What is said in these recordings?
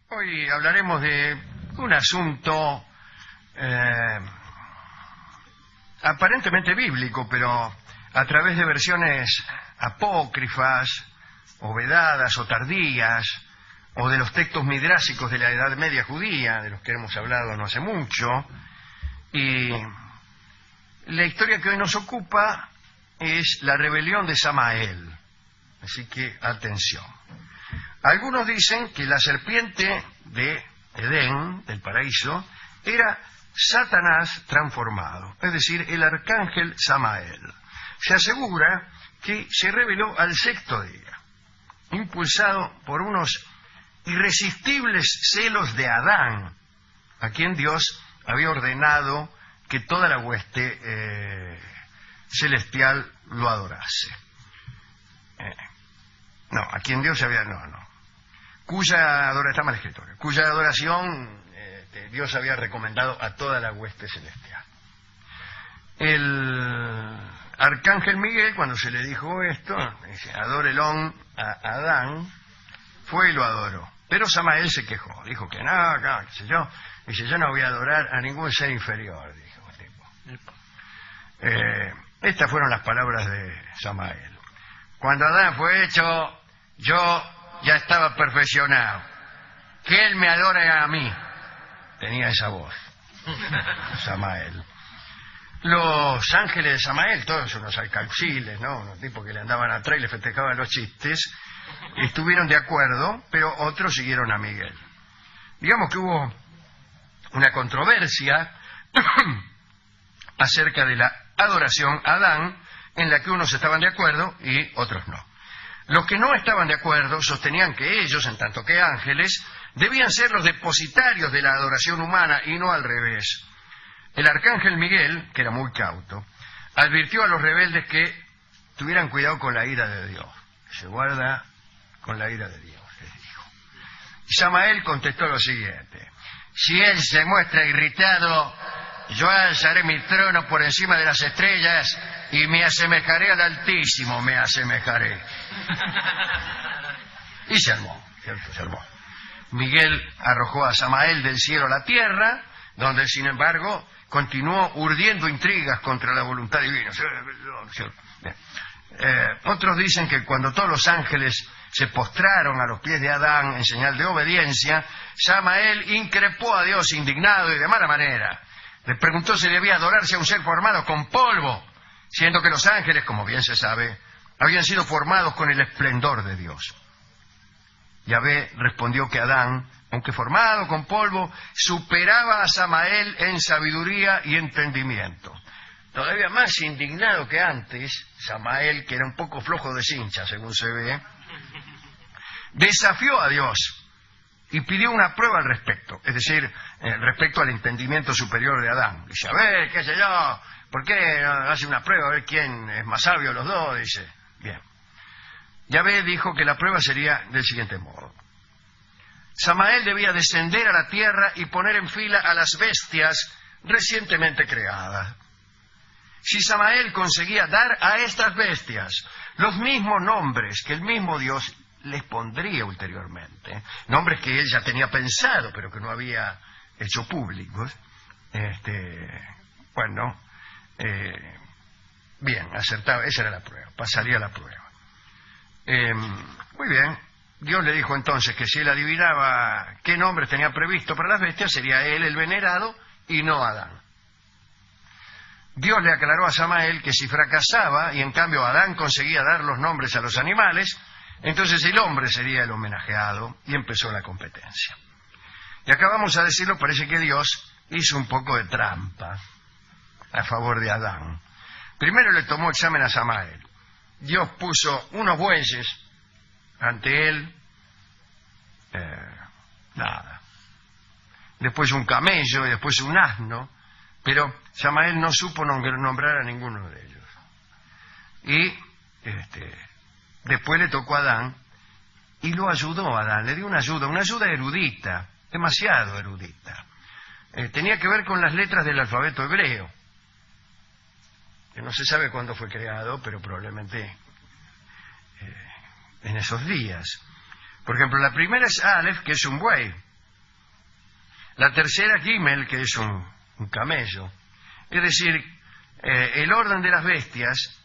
Hoy hablaremos de un asunto aparentemente bíblico, pero a través de versiones apócrifas, o vedadas, o tardías, o de los textos midrásicos de la Edad Media judía, de los que hemos hablado no hace mucho. Y la historia que hoy nos ocupa es la rebelión de Samael. Así que, atención. Algunos dicen que la serpiente de Edén, del paraíso, era Satanás transformado, es decir, el arcángel Samael. Se asegura que se reveló al sexto día, impulsado por unos irresistibles celos de Adán, a quien Dios había ordenado que toda la hueste celestial lo adorase. A quien Dios había... cuya adoración, está mal escrito, cuya adoración Dios había recomendado a toda la hueste celestial. El arcángel Miguel, cuando se le dijo esto, dice, adórelón a Adán, fue y lo adoró. Pero Samael se quejó, dijo que no, qué sé yo. Dice, yo no voy a adorar a ningún ser inferior, dijo el tipo. Estas fueron las palabras de Samael. Cuando Adán fue hecho, yo ya estaba perfeccionado. Que él me adore a mí. Tenía esa voz, Samael. Los ángeles de Samael, todos unos alcauciles, ¿no? Unos tipos que le andaban atrás y le festejaban los chistes, estuvieron de acuerdo, pero otros siguieron a Miguel. Digamos que hubo una controversia acerca de la adoración a Adán, en la que unos estaban de acuerdo y otros no. Los que no estaban de acuerdo sostenían que ellos, en tanto que ángeles, debían ser los depositarios de la adoración humana y no al revés. El arcángel Miguel, que era muy cauto, advirtió a los rebeldes que tuvieran cuidado con la ira de Dios. Se guarda con la ira de Dios, les dijo. Y Samael contestó lo siguiente: si él se muestra irritado, yo alzaré mi trono por encima de las estrellas y me asemejaré al Altísimo, me asemejaré. Y se armó, ¿cierto? Se armó. Miguel arrojó a Samael del cielo a la tierra, donde sin embargo continuó urdiendo intrigas contra la voluntad divina. Otros dicen que cuando todos los ángeles se postraron a los pies de Adán en señal de obediencia, Samael increpó a Dios indignado y de mala manera. Le preguntó si debía adorarse a un ser formado con polvo, siendo que los ángeles, como bien se sabe, habían sido formados con el esplendor de Dios. Yahvé respondió que Adán, aunque formado con polvo, superaba a Samael en sabiduría y entendimiento. Todavía más indignado que antes, Samael, que era un poco flojo de cincha, según se ve, desafió a Dios y pidió una prueba al respecto, es decir, respecto al entendimiento superior de Adán. Dice, a ver, qué sé yo, ¿por qué no hace una prueba a ver quién es más sabio de los dos? Dice, bien. Yahvé dijo que la prueba sería del siguiente modo. Samael debía descender a la tierra y poner en fila a las bestias recientemente creadas. Si Samael conseguía dar a estas bestias los mismos nombres que el mismo Dios les pondría ulteriormente, nombres que él ya tenía pensado pero que no había hecho públicos, bien, acertaba, esa era la prueba, pasaría la prueba. Muy bien, Dios le dijo entonces que si él adivinaba qué nombres tenía previsto para las bestias, sería él el venerado y no Adán. Dios le aclaró a Samael que si fracasaba y en cambio Adán conseguía dar los nombres a los animales, entonces el hombre sería el homenajeado, y empezó la competencia. Y acá vamos a decirlo, parece que Dios hizo un poco de trampa a favor de Adán. Primero le tomó examen a Samael. Dios puso unos bueyes ante él, nada. Después un camello y después un asno, pero Samael no supo nombrar a ninguno de ellos. Y después le tocó a Adán y lo ayudó a Adán, le dio una ayuda erudita, demasiado erudita. Tenía que ver con las letras del alfabeto hebreo, que no se sabe cuándo fue creado, pero probablemente en esos días. Por ejemplo, la primera es Aleph, que es un buey, La tercera, Gimel, que es un camello. Es decir, el orden de las bestias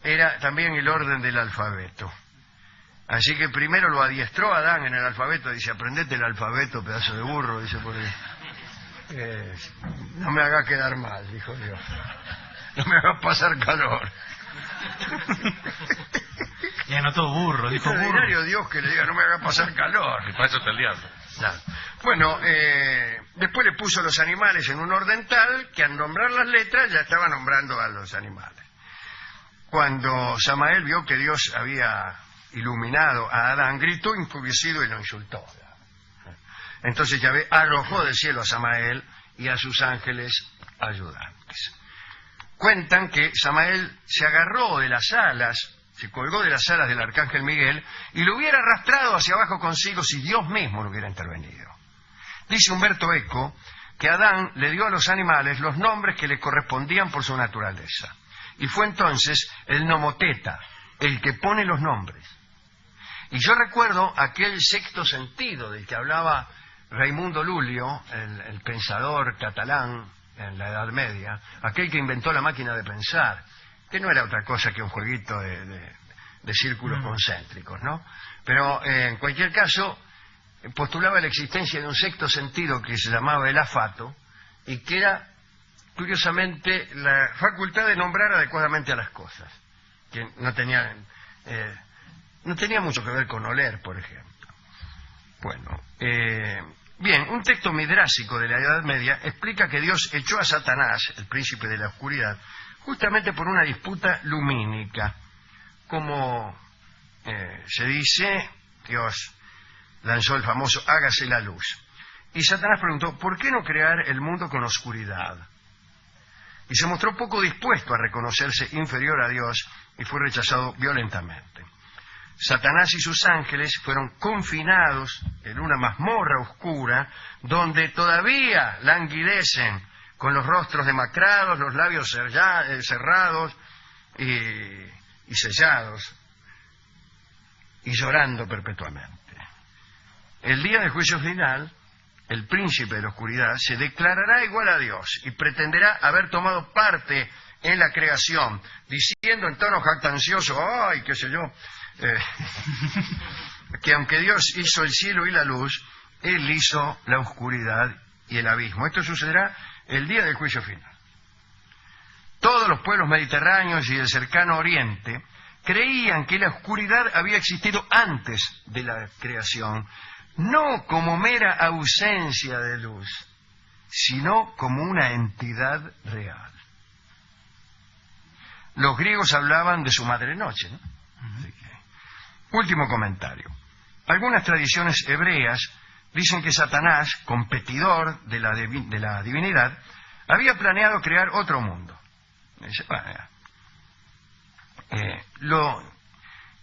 era también el orden del alfabeto. Así que primero lo adiestró a Adán en el alfabeto, dice, aprendete el alfabeto, pedazo de burro, dice, porque no me haga quedar mal, dijo Dios. No me haga pasar calor. Y anotó burro, dijo burro. Extraordinario Dios que le diga, no me haga pasar calor. Y para eso está el diablo. Claro. Bueno, después le puso los animales en un orden tal que al nombrar las letras ya estaba nombrando a los animales. Cuando Samael vio que Dios había iluminado a Adán, gritó enfurecido y lo insultó. Entonces Yahvé arrojó del cielo a Samael y a sus ángeles ayudantes. Cuentan que Samael se agarró de las alas, se colgó de las alas del arcángel Miguel y lo hubiera arrastrado hacia abajo consigo si Dios mismo lo hubiera intervenido. Dice Humberto Eco que Adán le dio a los animales los nombres que le correspondían por su naturaleza. Y fue entonces el nomoteta, el que pone los nombres. Y yo recuerdo aquel sexto sentido del que hablaba Raimundo Lulio, el pensador catalán en la Edad Media, aquel que inventó la máquina de pensar, que no era otra cosa que un jueguito de círculos concéntricos, ¿no? Pero en cualquier caso postulaba la existencia de un sexto sentido que se llamaba el afato y que era, curiosamente, la facultad de nombrar adecuadamente a las cosas, que no tenía mucho que ver con oler, por ejemplo. Bueno, bien, un texto midrásico de la Edad Media explica que Dios echó a Satanás, el príncipe de la oscuridad, justamente por una disputa lumínica. Como se dice, Dios lanzó el famoso hágase la luz. Y Satanás preguntó, ¿por qué no crear el mundo con oscuridad? Y se mostró poco dispuesto a reconocerse inferior a Dios y fue rechazado violentamente. Satanás y sus ángeles fueron confinados en una mazmorra oscura donde todavía languidecen con los rostros demacrados, los labios cerrados y sellados y llorando perpetuamente. El día del juicio final, el príncipe de la oscuridad se declarará igual a Dios y pretenderá haber tomado parte en la creación, diciendo en tono jactancioso, ¡ay, qué sé yo! Que aunque Dios hizo el cielo y la luz, Él hizo la oscuridad y el abismo. Esto sucederá el día del juicio final. Todos los pueblos mediterráneos y del cercano oriente creían que la oscuridad había existido antes de la creación, no como mera ausencia de luz, sino como una entidad real. Los griegos hablaban de su madre noche, ¿no? Último comentario. Algunas tradiciones hebreas dicen que Satanás, competidor de la divinidad, había planeado crear otro mundo. Lo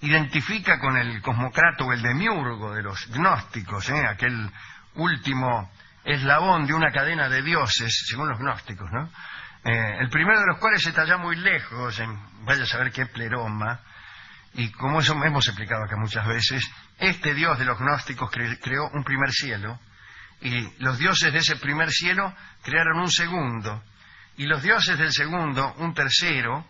identifica con el cosmocrato o el demiurgo de los gnósticos, aquel último eslabón de una cadena de dioses, según los gnósticos, ¿no? El primero de los cuales está ya muy lejos, vaya a saber qué pleroma, y como eso hemos explicado acá muchas veces, este Dios de los gnósticos creó un primer cielo, y los dioses de ese primer cielo crearon un segundo, y los dioses del segundo un tercero.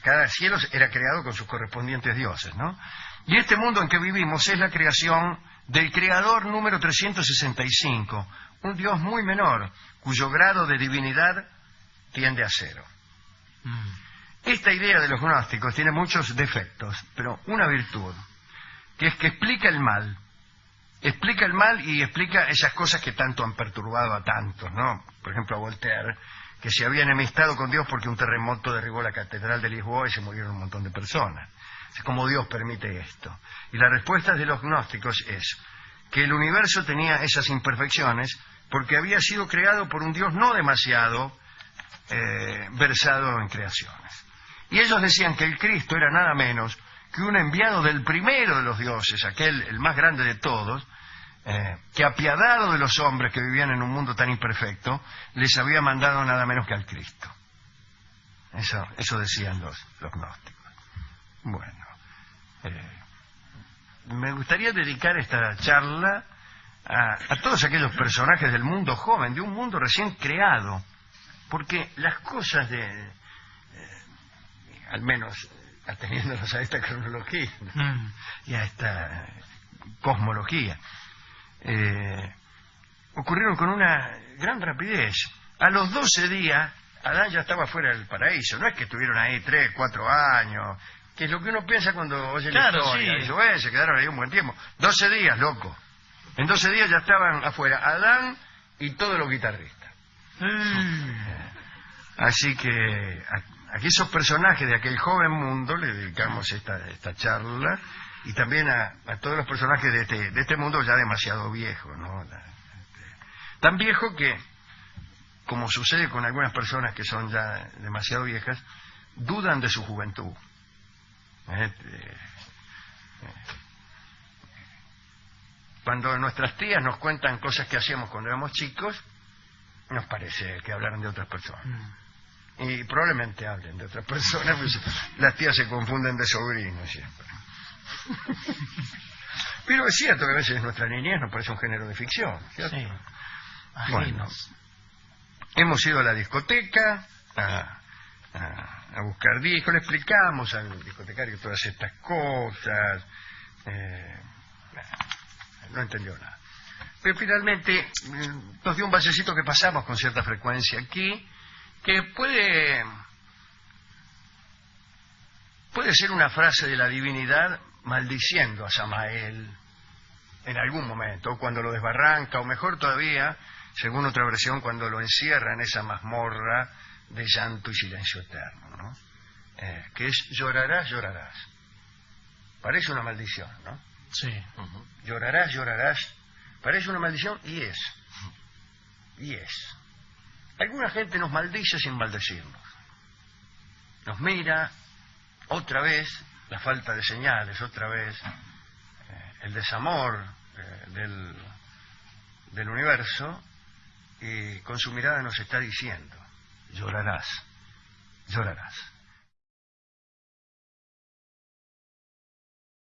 Cada cielo era creado con sus correspondientes dioses, ¿no? Y este mundo en que vivimos es la creación del creador número 365, un Dios muy menor, cuyo grado de divinidad tiende a cero. Esta idea de los gnósticos tiene muchos defectos, pero una virtud, que es que explica el mal y explica esas cosas que tanto han perturbado a tantos, ¿no? Por ejemplo, a Voltaire, que se había enemistado con Dios porque un terremoto derribó la catedral de Lisboa y se murieron un montón de personas. ¿Cómo Dios permite esto? Y la respuesta de los gnósticos es que el universo tenía esas imperfecciones porque había sido creado por un Dios no demasiado versado en creaciones. Y ellos decían que el Cristo era nada menos que un enviado del primero de los dioses, aquel, el más grande de todos, que apiadado de los hombres que vivían en un mundo tan imperfecto, les había mandado nada menos que al Cristo. Eso decían los gnósticos. Bueno, me gustaría dedicar esta charla a todos aquellos personajes del mundo joven, de un mundo recién creado, porque las cosas al menos ateniéndonos a esta cronología y a esta cosmología, ocurrieron con una gran rapidez. A los 12 días, Adán ya estaba fuera del paraíso. No es que estuvieron ahí 3, 4 años, que es lo que uno piensa cuando oye la historia. Sí. Dice, se quedaron ahí un buen tiempo. 12 días, loco. En 12 días ya estaban afuera Adán y todos los guitarristas. Así que a aquellos personajes de aquel joven mundo le dedicamos esta charla, y también a todos los personajes de este mundo ya demasiado viejo, ¿no? Tan viejo que, como sucede con algunas personas que son ya demasiado viejas, dudan de su juventud. Cuando nuestras tías nos cuentan cosas que hacíamos cuando éramos chicos, nos parece que hablaran de otras personas. Y probablemente hablen de otras personas, pues las tías se confunden de sobrinos siempre. Pero es cierto que a veces nuestra niñez nos parece un género de ficción, ¿cierto? Sí. Bueno, hemos ido a la discoteca a buscar discos, le explicamos al discotecario todas estas cosas, no entendió nada. Pero finalmente nos dio un basecito que pasamos con cierta frecuencia aquí, que puede ser una frase de la divinidad maldiciendo a Samael en algún momento, cuando lo desbarranca, o mejor todavía, según otra versión, cuando lo encierra en esa mazmorra de llanto y silencio eterno, ¿no? Que es llorarás, llorarás. Parece una maldición, ¿no? Sí. Llorarás, llorarás. Parece una maldición y es. Y es. Alguna gente nos maldice sin maldecirnos. Nos mira otra vez la falta de señales, otra vez el desamor del universo, y con su mirada nos está diciendo, llorarás, llorarás.